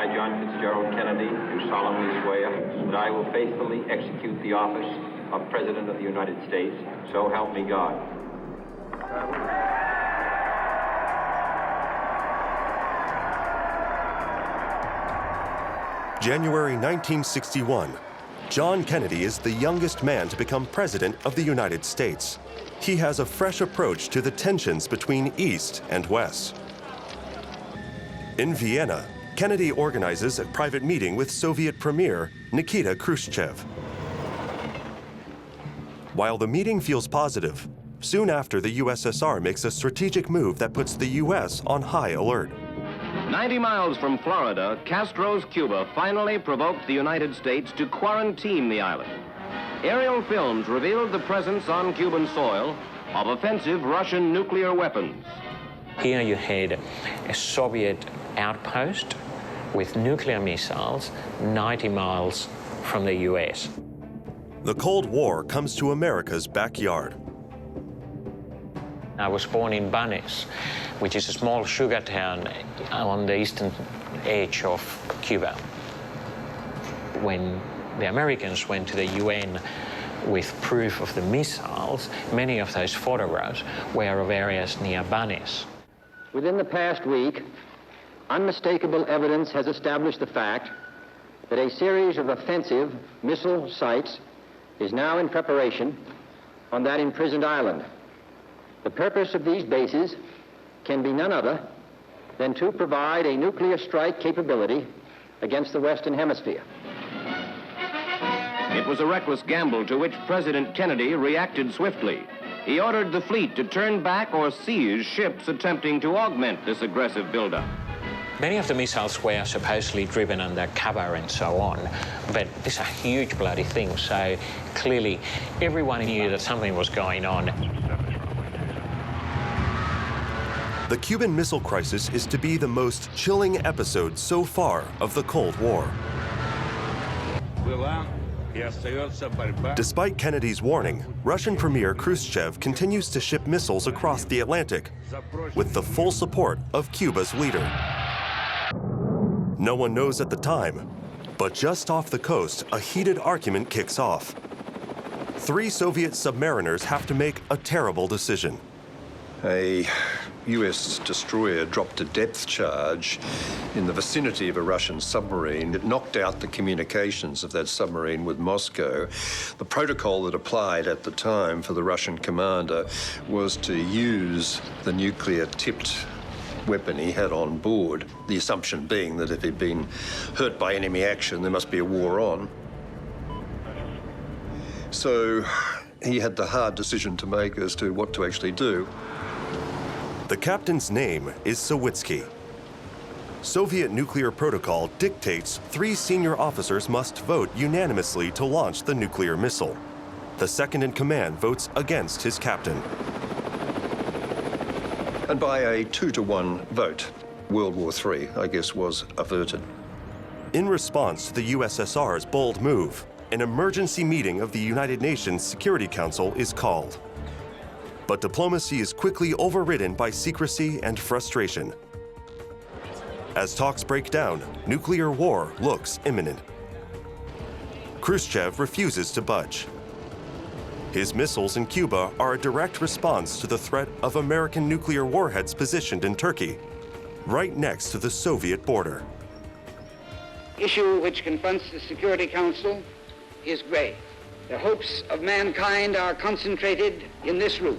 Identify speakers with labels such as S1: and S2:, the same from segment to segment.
S1: I, John Fitzgerald Kennedy, do solemnly swear that I will faithfully execute the office of President of the United States, so help me God.
S2: January 1961. John Kennedy is the youngest man to become President of the United States. He has a fresh approach to the tensions between East and West. In Vienna, Kennedy organizes a private meeting with Soviet Premier Nikita Khrushchev. While the meeting feels positive, soon after the USSR makes a strategic move that puts the US on high alert.
S3: 90 miles from Florida, Castro's Cuba finally provoked the United States to quarantine the island. Aerial films revealed the presence on Cuban soil of offensive Russian nuclear weapons.
S4: Here you had a Soviet outpost with nuclear missiles 90 miles from the US.
S2: The Cold War comes to America's backyard.
S4: I was born in Banes, which is a small sugar town on the eastern edge of Cuba. When the Americans went to the UN with proof of the missiles, many of those photographs were of areas near Banes.
S5: Within the past week, unmistakable evidence has established the fact that a series of offensive missile sites is now in preparation on that imprisoned island. The purpose of these bases can be none other than to provide a nuclear strike capability against the Western Hemisphere.
S3: It was a reckless gamble to which President Kennedy reacted swiftly. He ordered the fleet to turn back or seize ships attempting to augment this aggressive buildup.
S4: Many of the missiles were supposedly driven under cover and so on, but these are huge bloody things, so clearly everyone knew that something was going on.
S2: The Cuban Missile Crisis is to be the most chilling episode so far of the Cold War. Despite Kennedy's warning, Russian Premier Khrushchev continues to ship missiles across the Atlantic with the full support of Cuba's leader. No one knows at the time, but just off the coast, a heated argument kicks off. 3 Soviet submariners have to make a terrible decision.
S6: A U.S. destroyer dropped a depth charge in the vicinity of a Russian submarine. It knocked out the communications of that submarine with Moscow. The protocol that applied at the time for the Russian commander was to use the nuclear-tipped weapon he had on board, the assumption being that if he'd been hurt by enemy action, there must be a war on. So he had the hard decision to make as to what to actually do.
S2: The captain's name is Sawitsky. Soviet nuclear protocol dictates 3 senior officers must vote unanimously to launch the nuclear missile. The second in command votes against his captain.
S6: And by a 2-to-1 vote, World War III, I guess, was averted.
S2: In response to the USSR's bold move, an emergency meeting of the United Nations Security Council is called. But diplomacy is quickly overridden by secrecy and frustration. As talks break down, nuclear war looks imminent. Khrushchev refuses to budge. His missiles in Cuba are a direct response to the threat of American nuclear warheads positioned in Turkey, right next to the Soviet border.
S7: The issue which confronts the Security Council is grave. The hopes of mankind are concentrated in this room.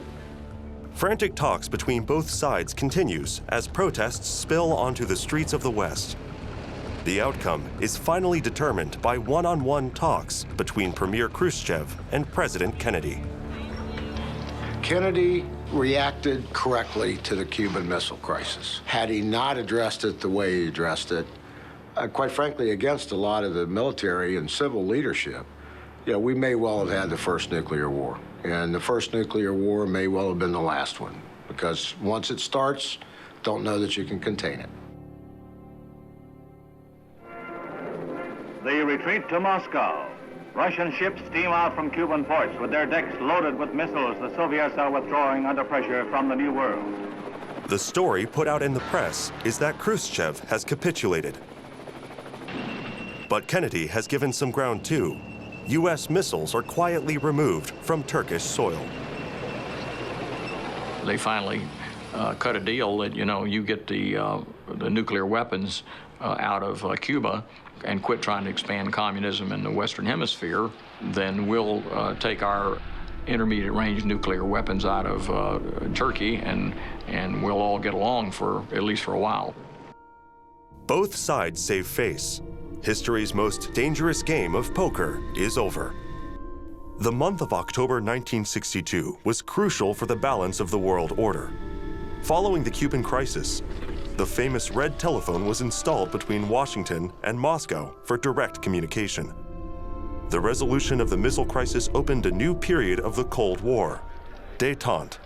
S2: Frantic talks between both sides continues as protests spill onto the streets of the West. The outcome is finally determined by one-on-one talks between Premier Khrushchev and President Kennedy.
S8: Kennedy reacted correctly to the Cuban Missile Crisis. Had he not addressed it the way he addressed it, quite frankly, against a lot of the military and civil leadership, we may well have had the first nuclear war. And the first nuclear war may well have been the last one, because once it starts, don't know that you can contain it.
S9: The retreat to Moscow. Russian ships steam out from Cuban ports with their decks loaded with missiles the Soviets are withdrawing under pressure from the New World.
S2: The story put out in the press is that Khrushchev has capitulated. But Kennedy has given some ground too. U.S. missiles are quietly removed from Turkish soil.
S10: They finally cut a deal that, you know, you get the nuclear weapons out of Cuba and quit trying to expand communism in the Western Hemisphere, then we'll take our intermediate range nuclear weapons out of Turkey and we'll all get along for at least for a while.
S2: Both sides save face. History's most dangerous game of poker is over. The month of October 1962 was crucial for the balance of the world order. Following the Cuban crisis, the famous red telephone was installed between Washington and Moscow for direct communication. The resolution of the missile crisis opened a new period of the Cold War, détente.